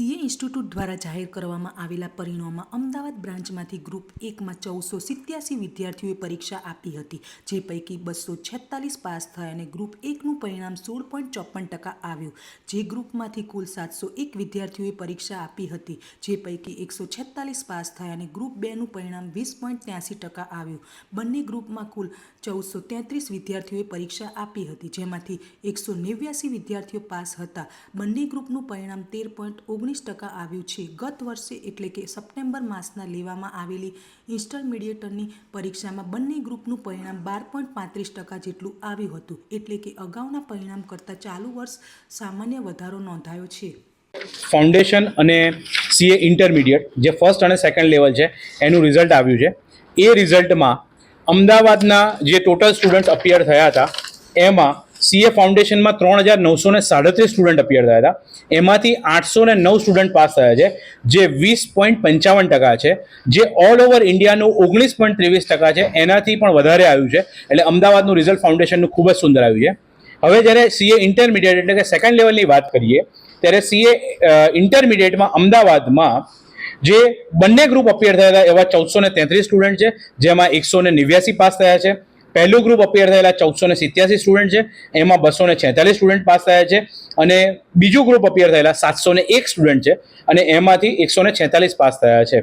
CA institute દ્વારા જાહેર કરવામાં આવેલા પરિણામોમાં અમદાવાદ બ્રાન્ચમાંથી ગ્રુપ 1માં 1487 વિદ્યાર્થીઓએ પરીક્ષા આપી હતી, જે પૈકી 246 પાસ થયા અને ગ્રુપ 1નું પરિણામ 16.54% આવ્યું. જે ગ્રુપમાંથી કુલ 701 વિદ્યાર્થીઓએ પરીક્ષા આપી હતી, જે પૈકી 146 પાસ થયા અને ગ્રુપ 2નું પરિણામ 20.83% આવ્યું. બંને ગ્રુપમાં કુલ 1433 વિદ્યાર્થીઓએ પરીક્ષા આપી હતી, જેમાંથી 189 વિદ્યાર્થીઓ પાસ હતા. બંને ગ્રુપનું પરિણામ 13.19% આવ્યું છે. ગત વર્ષે એટલે કે સપ્ટેમ્બર માસના લેવામાં આવેલી ઇન્ટરમીડિયેટની પરીક્ષામાં બંને ગ્રુપનું પરિણામ 12.35% જેટલું આવ્યું હતું, એટલે કે અગાઉના પરિણામ કરતાં ચાલુ વર્ષ સામાન્ય વધારો નોંધાયો છે. ફાઉન્ડેશન અને સીએ ઇન્ટરમીડિયેટ જે ફર્સ્ટ અને સેકન્ડ લેવલ છે એનું રિઝલ્ટ આવ્યું છે. એ રિઝલ્ટમાં અમદાવાદના જે ટોટલ સ્ટુડન્ટ અપિયર થયા હતા એમાં સીએ ફાઉન્ડેશનમાં 3937 સ્ટુડન્ટ અપિયર થયા હતા. એમાંથી 809 સ્ટુડન્ટ પાસ થયા છે, જે 20.55% છે. જે ઓલ ઓવર ઇન્ડિયાનું 19.23% છે, એનાથી પણ વધારે આવ્યું છે. એટલે અમદાવાદનું રિઝલ્ટ ફાઉન્ડેશનનું ખૂબ જ સુંદર આવ્યું છે. હવે જ્યારે સીએ ઇન્ટરમીડિયેટ એટલે કે સેકન્ડ લેવલની વાત કરીએ ત્યારે સીએ ઇન્ટરમીડિયેટમાં અમદાવાદમાં જે બંને ગ્રુપ અપિયર થયા હતા એવા 1433 સ્ટુડન્ટ છે, જેમાં 189 પાસ થયા છે. પહેલું ગ્રુપ અપિયર થયેલા 1487 સ્ટુડન્ટ છે, એમાં 246 સ્ટુડન્ટ પાસ થયા છે. અને બીજું ગ્રુપ અપિયર થયેલા 701 સ્ટુડન્ટ છે, અને એમાંથી 146 પાસ થયા છે.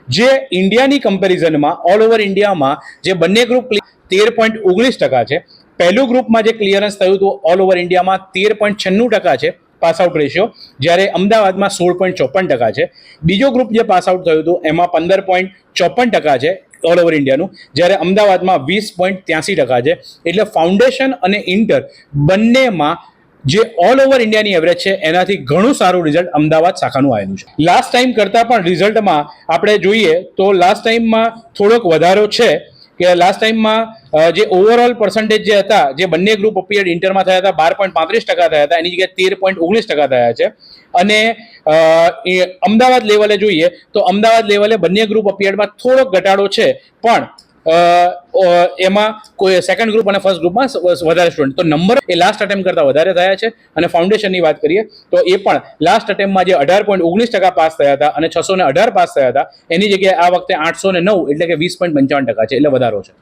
જે ઇન્ડિયાની કમ્પેરિઝનમાં ઓલ ઓવર ઇન્ડિયામાં જે બંને ગ્રુપ 13.19% છે. પહેલું ગ્રુપમાં જે ક્લિયરન્સ થયું હતું ઓલ ઓવર ઇન્ડિયામાં 13.96% છે પાસ આઉટ રેશિયો, જ્યારે અમદાવાદમાં 16.54% છે. બીજો ગ્રુપ જે પાસ આઉટ થયું હતું એમાં 15.54% છે ઓલ ઓવર ઇન્ડિયાનું, જ્યારે અમદાવાદમાં 20.83% છે. એટલે ફાઉન્ડેશન અને ઇન્ટર બંનેમાં જે ઓલ ઓવર ઇન્ડિયાની એવરેજ છે એનાથી ઘણું સારું રિઝલ્ટ અમદાવાદ શાખાનું આવેલું છે. લાસ્ટ ટાઈમ કરતાં પણ રિઝલ્ટમાં આપણે જોઈએ તો લાસ્ટ ટાઈમમાં થોડોક વધારો છે, કે લાસ્ટ ટાઈમમાં જે ઓવરઓલ પર્સન્ટેજ જે હતા જે બંને ગ્રુપ અપિયર ઇન્ટરમાં થયા હતા 12.35% થયા હતા, એની જગ્યાએ 13.19% થયા છે. અને અમદાવાદ લેવલે જોઈએ તો અમદાવાદ લેવલે બંને ગ્રુપ અપિયરમાં થોડોક ઘટાડો છે, પણ એમાં કોઈ સેકન્ડ ગ્રુપ અને ફર્સ્ટ ગ્રુપમાં વધારે સ્ટુડન્ટ, તો નંબર એ લાસ્ટ અટેમ્પ કરતાં વધારે થયા છે. અને ફાઉન્ડેશનની વાત કરીએ તો એ પણ લાસ્ટ અટેમ્પમાં જે 18.19% પાસ થયા હતા અને 618 પાસ થયા હતા, એની જગ્યાએ આ વખતે 809 એટલે કે 20.55% છે, એટલે વધારો છે.